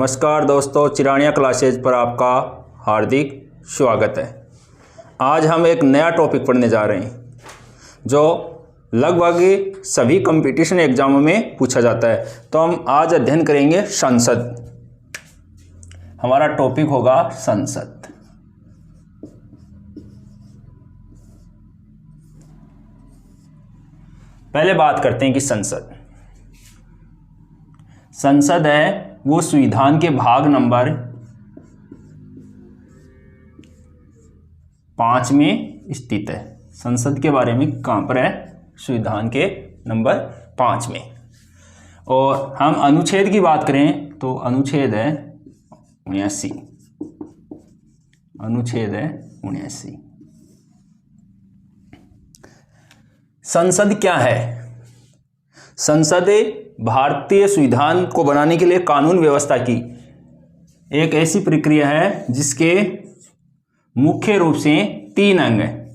नमस्कार दोस्तों, चिरानिया क्लासेज पर आपका हार्दिक स्वागत है। आज हम एक नया टॉपिक पढ़ने जा रहे हैं जो लगभग सभी कंपटीशन एग्जामों में पूछा जाता है। तो हम आज अध्ययन करेंगे संसद। हमारा टॉपिक होगा संसद। पहले बात करते हैं कि संसद है वो संविधान के भाग नंबर 5 में स्थित है। संसद के बारे में कहाँ पर है? संविधान के नंबर 5 में। और हम अनुच्छेद की बात करें तो अनुच्छेद है 79। अनुच्छेद है 79। संसद क्या है? संसद भारतीय संविधान को बनाने के लिए कानून व्यवस्था की एक ऐसी प्रक्रिया है जिसके मुख्य रूप से 3 अंग हैं।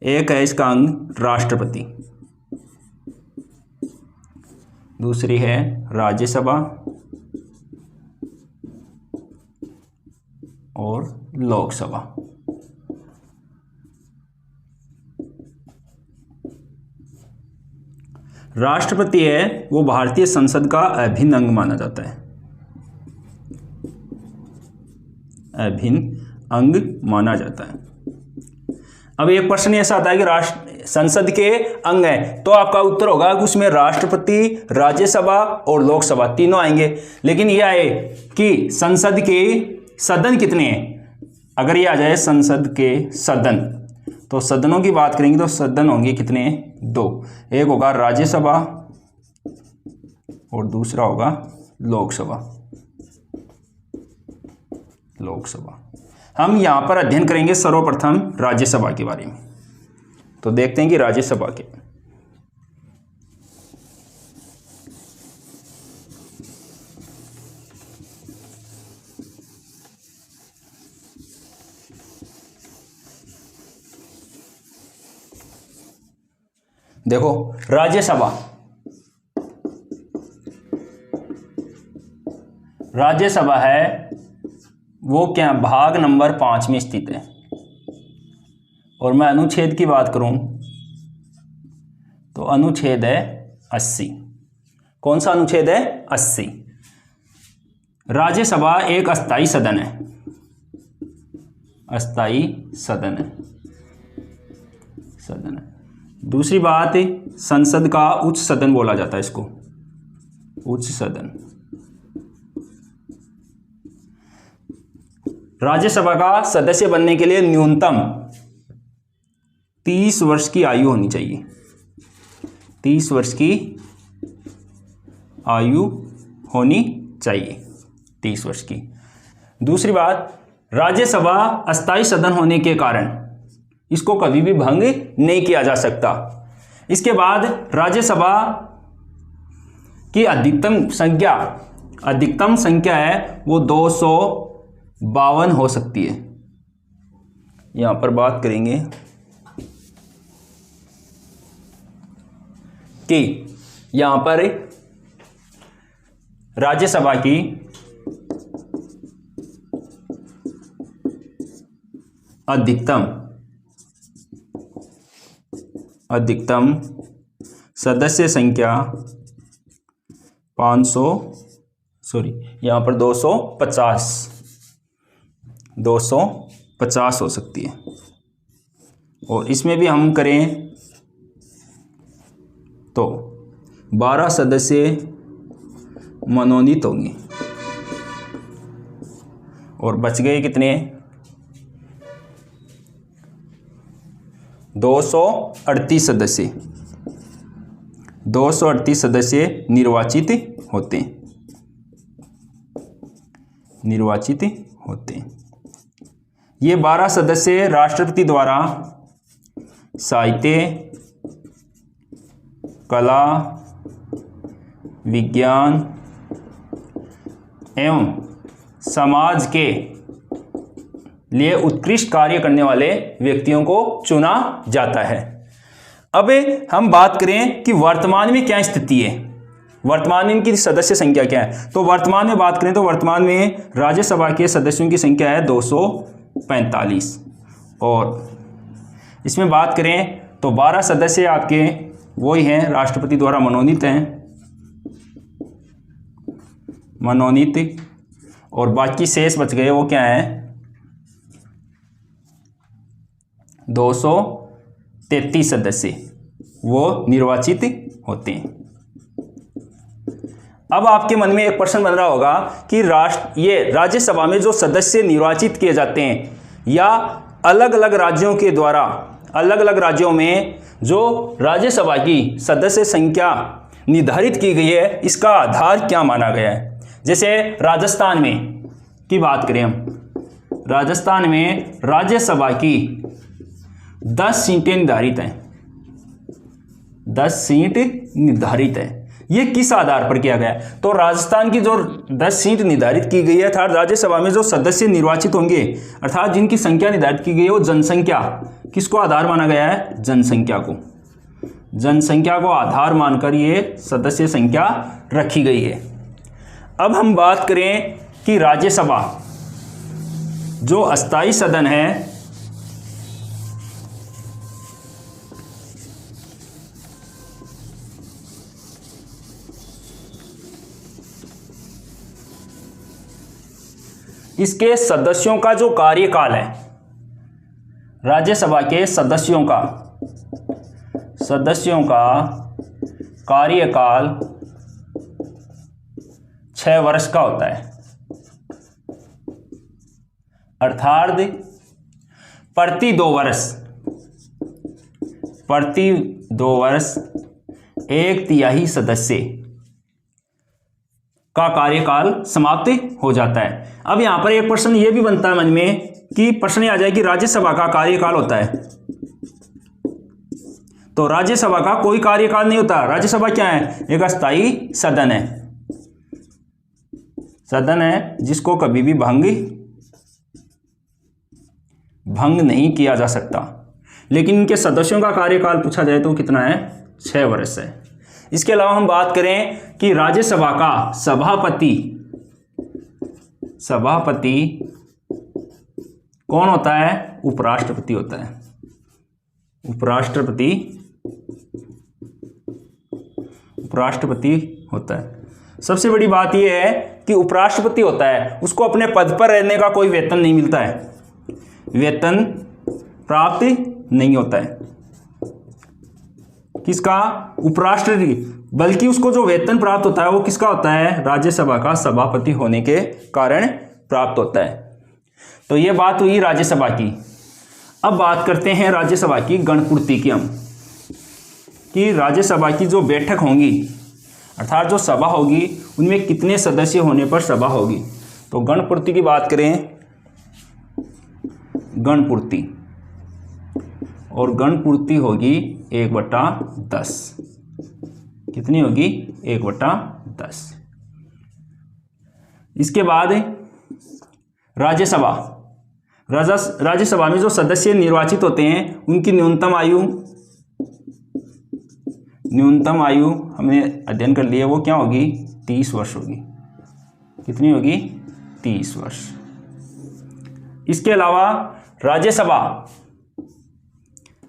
एक है इसका अंग राष्ट्रपति, दूसरी है राज्यसभा और लोकसभा। राष्ट्रपति है वो भारतीय संसद का अभिन्न अंग माना जाता है। अभिन्न अंग माना जाता है। अब एक प्रश्न ऐसा आता है कि संसद के अंग हैं, तो आपका उत्तर होगा कि उसमें राष्ट्रपति, राज्यसभा और लोकसभा तीनों आएंगे। लेकिन यह है कि संसद के सदन कितने हैं? अगर ये आ जाए संसद के सदन, तो सदनों की बात करेंगे तो सदन होंगे कितने? 2। एक होगा राज्यसभा और दूसरा होगा लोकसभा। हम यहां पर अध्ययन करेंगे सर्वप्रथम राज्यसभा के बारे में। तो देखते हैं कि राज्यसभा के देखो, राज्यसभा है वो क्या भाग नंबर 5 में स्थित है। और मैं अनुच्छेद की बात करूं तो अनुच्छेद है 80। कौन सा अनुच्छेद है? 80। राज्यसभा एक अस्थायी सदन है। अस्थायी सदन है। दूसरी बात, संसद का उच्च सदन बोला जाता है इसको, उच्च सदन। राज्यसभा का सदस्य बनने के लिए न्यूनतम 30 वर्ष की आयु होनी चाहिए। 30 वर्ष की आयु होनी चाहिए। 30 वर्ष की। दूसरी बात, राज्यसभा अस्थायी सदन होने के कारण इसको कभी भी भंग नहीं किया जा सकता। इसके बाद राज्यसभा की अधिकतम संख्या है वो 252 हो सकती है। यहां पर बात करेंगे कि यहां पर राज्यसभा की अधिकतम सदस्य संख्या 250 हो सकती है। और इसमें भी हम करें तो 12 सदस्य मनोनीत होंगे और बच गए कितने? 238 सदस्य। 238 सदस्य निर्वाचित होते हैं। ये 12 सदस्य राष्ट्रपति द्वारा साहित्य, कला, विज्ञान एवं समाज के लिए उत्कृष्ट कार्य करने वाले व्यक्तियों को चुना जाता है। अब हम बात करें कि वर्तमान में क्या स्थिति है। वर्तमान में इनकी सदस्य संख्या क्या है? तो वर्तमान में बात करें तो वर्तमान में राज्यसभा के सदस्यों की संख्या है 245 और इसमें बात करें तो 12 सदस्य आपके वही हैं, राष्ट्रपति द्वारा मनोनीत हैं, मनोनीत, और बाकी शेष बच गए वो क्या है 233 सदस्य वो निर्वाचित होते हैं। अब आपके मन में एक प्रश्न बन रहा होगा कि ये राज्यसभा में जो सदस्य निर्वाचित किए जाते हैं या अलग अलग राज्यों के द्वारा अलग अलग राज्यों में जो राज्यसभा की सदस्य संख्या निर्धारित की गई है इसका आधार क्या माना गया है? जैसे राजस्थान में की बात करें हम, राजस्थान में राज्यसभा की 10 सीटें निर्धारित हैं, 10 सीट निर्धारित है। ये किस आधार पर किया गया है? तो राजस्थान की जो 10 सीट निर्धारित की गई है अर्थात राज्यसभा में जो सदस्य निर्वाचित होंगे अर्थात जिनकी संख्या निर्धारित की गई है वो जनसंख्या, किसको आधार माना गया है? जनसंख्या को, जनसंख्या को आधार मानकर ये सदस्य संख्या रखी गई है। अब हम बात करें कि राज्यसभा जो अस्थायी सदन है इसके सदस्यों का जो कार्यकाल है, राज्यसभा के सदस्यों का कार्यकाल 6 वर्ष का होता है, अर्थात प्रति 2 वर्ष 1/3 सदस्य का कार्यकाल समाप्त हो जाता है। अब यहां पर एक प्रश्न यह भी बनता है मन में कि प्रश्न आ जाए कि राज्यसभा का कार्यकाल होता है, तो राज्यसभा का कोई कार्यकाल नहीं होता। राज्यसभा क्या है? एक अस्थायी सदन है जिसको कभी भी भंग नहीं किया जा सकता। लेकिन इनके सदस्यों का कार्यकाल पूछा जाए तो कितना है? 6 वर्ष है। इसके अलावा हम बात करें कि राज्यसभा का सभापति कौन होता है? उपराष्ट्रपति होता है। उपराष्ट्रपति होता है। सबसे बड़ी बात यह है कि उपराष्ट्रपति होता है उसको अपने पद पर रहने का कोई वेतन नहीं मिलता है, वेतन प्राप्त नहीं होता है किसका? उपराष्ट्रपति, बल्कि उसको जो वेतन प्राप्त होता है वो किसका होता है? राज्यसभा का सभापति होने के कारण प्राप्त होता है। तो ये बात हुई राज्यसभा की। अब बात करते हैं राज्यसभा की गणपूर्ति की हम, कि राज्यसभा की जो बैठक होंगी अर्थात जो सभा होगी उनमें कितने सदस्य होने पर सभा होगी। तो गणपूर्ति की बात करें, गणपूर्ति, और गणपूर्ति होगी 1/10। कितनी होगी? 1/10। इसके बाद राज्यसभा में जो सदस्य निर्वाचित होते हैं उनकी न्यूनतम आयु हमने अध्ययन कर लिया, वो क्या होगी? 30 वर्ष होगी। कितनी होगी? 30 वर्ष। इसके अलावा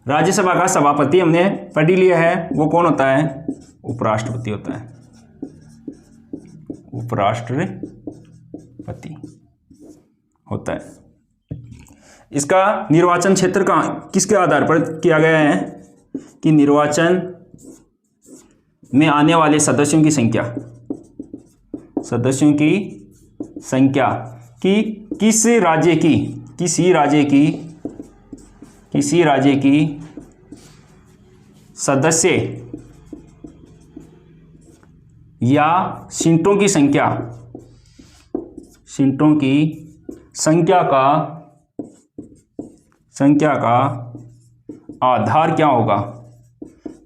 राज्यसभा का सभापति हमने पढ़ लिया है, वो कौन होता है? उपराष्ट्रपति होता है। उपराष्ट्रपति होता है। इसका निर्वाचन क्षेत्र का किसके आधार पर किया गया है? कि निर्वाचन में आने वाले सदस्यों की संख्या कि किसी राज्य की सदस्य या सीटों की संख्या का आधार क्या होगा?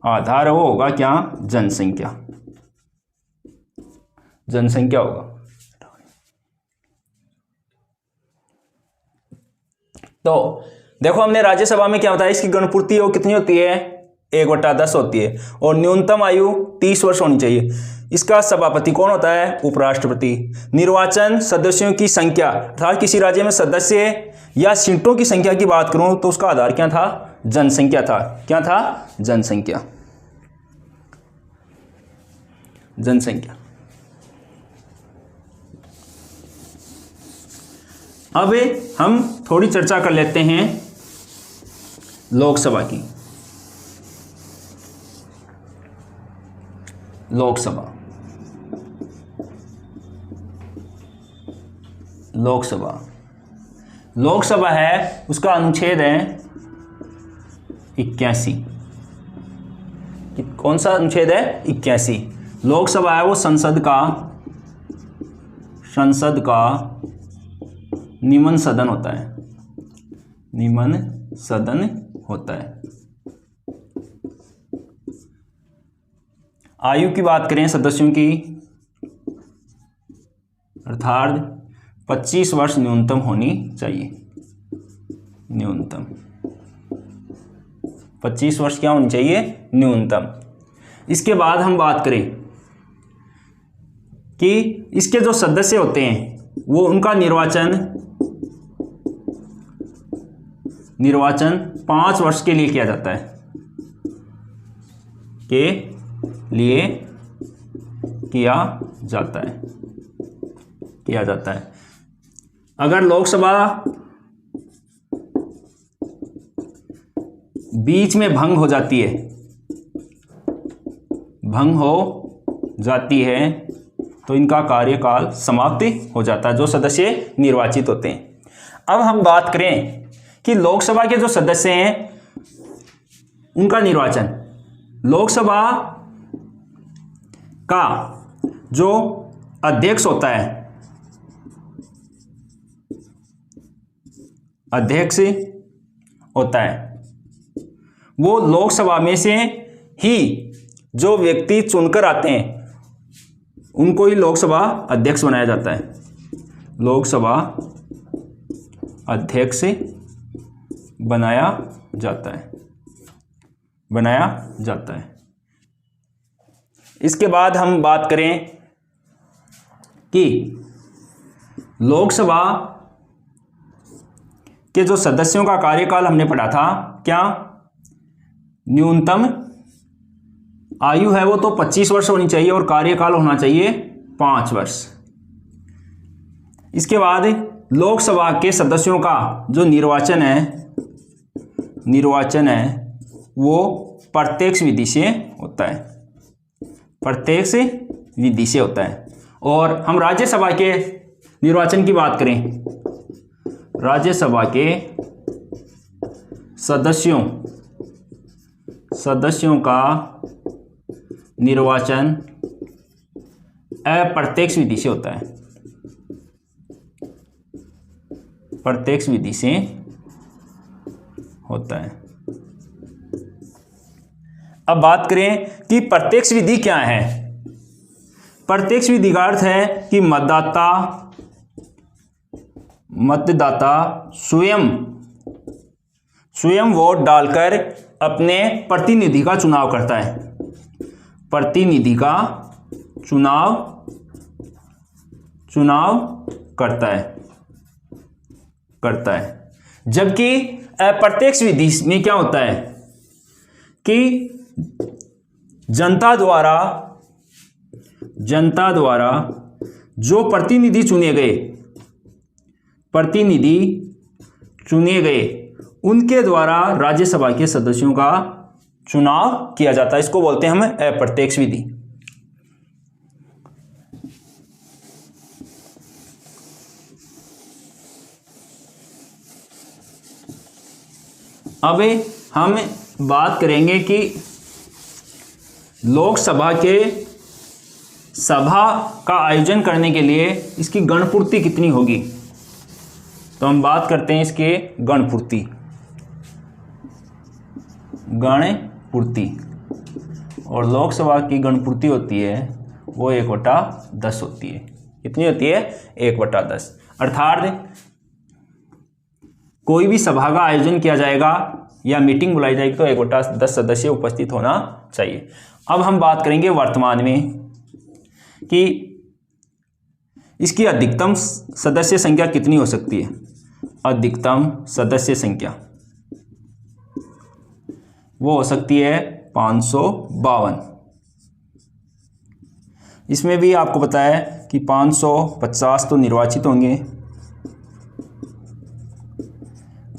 आधार वो होगा क्या? जनसंख्या होगा। तो देखो हमने राज्यसभा में क्या बताया, इसकी गणपूर्ति वो कितनी होती है? 1/10 होती है, और न्यूनतम आयु 30 वर्ष होनी चाहिए। इसका सभापति कौन होता है? उपराष्ट्रपति। निर्वाचन सदस्यों की संख्या, अर्थात किसी राज्य में सदस्य या सीटों की संख्या की बात करूं तो उसका आधार क्या था? जनसंख्या था। क्या था? जनसंख्या। जनसंख्या। अब हम थोड़ी चर्चा कर लेते हैं लोकसभा की। लोकसभा लोकसभा है, उसका अनुच्छेद है 81। कौन सा अनुच्छेद है? 81। लोकसभा है वो संसद का निम्न सदन होता है। निम्न सदन होता है। आयु की बात करें सदस्यों की, अर्थात 25 वर्ष न्यूनतम होनी चाहिए। न्यूनतम 25 वर्ष क्या होनी चाहिए? न्यूनतम। इसके बाद हम बात करें कि इसके जो सदस्य होते हैं वो उनका निर्वाचन 5 वर्ष के लिए किया जाता है। किया जाता है। अगर लोकसभा बीच में भंग हो जाती है तो इनका कार्यकाल समाप्त हो जाता है, जो सदस्य निर्वाचित होते हैं। अब हम बात करें कि लोकसभा के जो सदस्य हैं उनका निर्वाचन, लोकसभा का जो अध्यक्ष होता है, वो लोकसभा में से ही जो व्यक्ति चुनकर आते हैं उनको ही लोकसभा अध्यक्ष बनाया जाता है। लोकसभा अध्यक्ष बनाया जाता है। इसके बाद हम बात करें कि लोकसभा के जो सदस्यों का कार्यकाल हमने पढ़ा था, क्या? न्यूनतम आयु है वो तो 25 वर्ष होनी चाहिए और कार्यकाल होना चाहिए 5 वर्ष। इसके बाद लोकसभा के सदस्यों का जो निर्वाचन है वो प्रत्यक्ष विधि से होता है। और हम राज्यसभा के निर्वाचन की बात करें, राज्यसभा के सदस्यों का निर्वाचन अप्रत्यक्ष विधि से होता है। प्रत्यक्ष विधि से होता है। अब बात करें कि प्रत्यक्ष विधि क्या है। प्रत्यक्ष विधि का अर्थ है कि मतदाता स्वयं वोट डालकर अपने प्रतिनिधि का चुनाव करता है। प्रतिनिधि का चुनाव करता है। जबकि अप्रत्यक्ष विधि में क्या होता है कि जनता द्वारा जो प्रतिनिधि चुने गए उनके द्वारा राज्यसभा के सदस्यों का चुनाव किया जाता है। इसको बोलते हैं हम अप्रत्यक्ष विधि। अब हम बात करेंगे कि लोकसभा के सभा का आयोजन करने के लिए इसकी गणपूर्ति कितनी होगी। तो हम बात करते हैं इसके गणपूर्ति। और लोकसभा की गणपूर्ति होती है वो 1/10 होती है। कितनी होती है? 1/10। अर्थात कोई भी सभा का आयोजन किया जाएगा या मीटिंग बुलाई जाएगी तो 1/10 सदस्य उपस्थित होना चाहिए। अब हम बात करेंगे वर्तमान में कि इसकी अधिकतम सदस्य संख्या कितनी हो सकती है। अधिकतम सदस्य संख्या वो हो सकती है 552। इसमें भी आपको पता है कि 550 तो निर्वाचित होंगे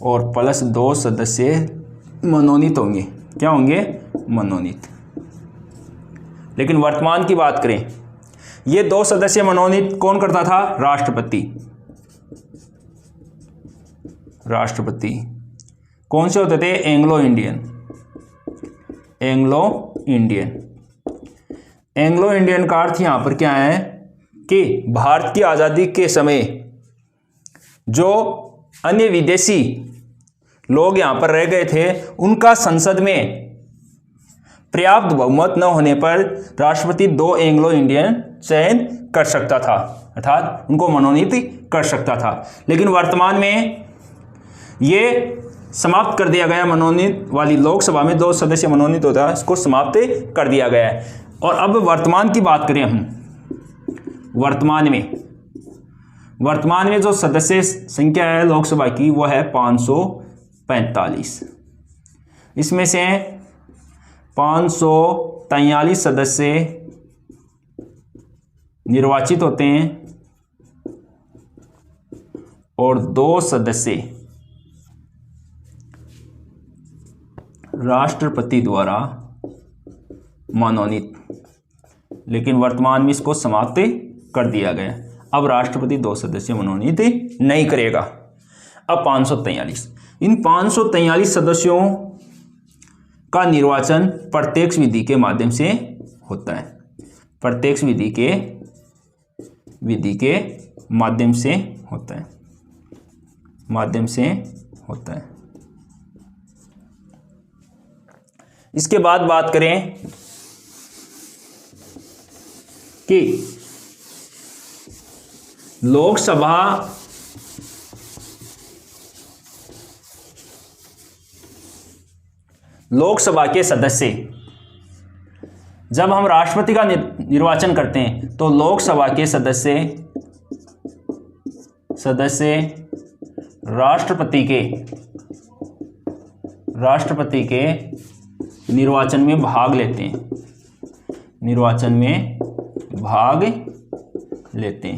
और प्लस 2 सदस्य मनोनीत होंगे। क्या होंगे? मनोनीत। लेकिन वर्तमान की बात करें, ये 2 सदस्य मनोनीत कौन करता था? राष्ट्रपति। राष्ट्रपति कौन से होते थे? Anglo Indian. Anglo Indian. Anglo Indian का अर्थ यहां पर क्या है कि भारत की आज़ादी के समय जो अन्य विदेशी लोग यहां पर रह गए थे, उनका संसद में पर्याप्त बहुमत न होने पर राष्ट्रपति 2 एंग्लो इंडियन चयन कर सकता था, अर्थात उनको मनोनीत कर सकता था। लेकिन वर्तमान में ये समाप्त कर दिया गया। मनोनीत वाली लोकसभा में 2 सदस्य मनोनीत होता है, इसको समाप्त कर दिया गया है। और अब वर्तमान की बात करें हम, वर्तमान में जो सदस्य संख्या है लोकसभा की वो है 545। इसमें से 543 सदस्य निर्वाचित होते हैं और 2 सदस्य राष्ट्रपति द्वारा मनोनीत। लेकिन वर्तमान में इसको समाप्त कर दिया गया। अब राष्ट्रपति 2 सदस्य मनोनीत नहीं करेगा। अब 543, इन 543 सदस्यों का निर्वाचन प्रत्यक्ष विधि के माध्यम से होता है। प्रत्यक्ष विधि के माध्यम से होता है। इसके बाद बात करें कि लोकसभा के सदस्य, जब हम राष्ट्रपति का निर्वाचन करते हैं तो लोकसभा के सदस्य राष्ट्रपति के निर्वाचन में भाग लेते हैं।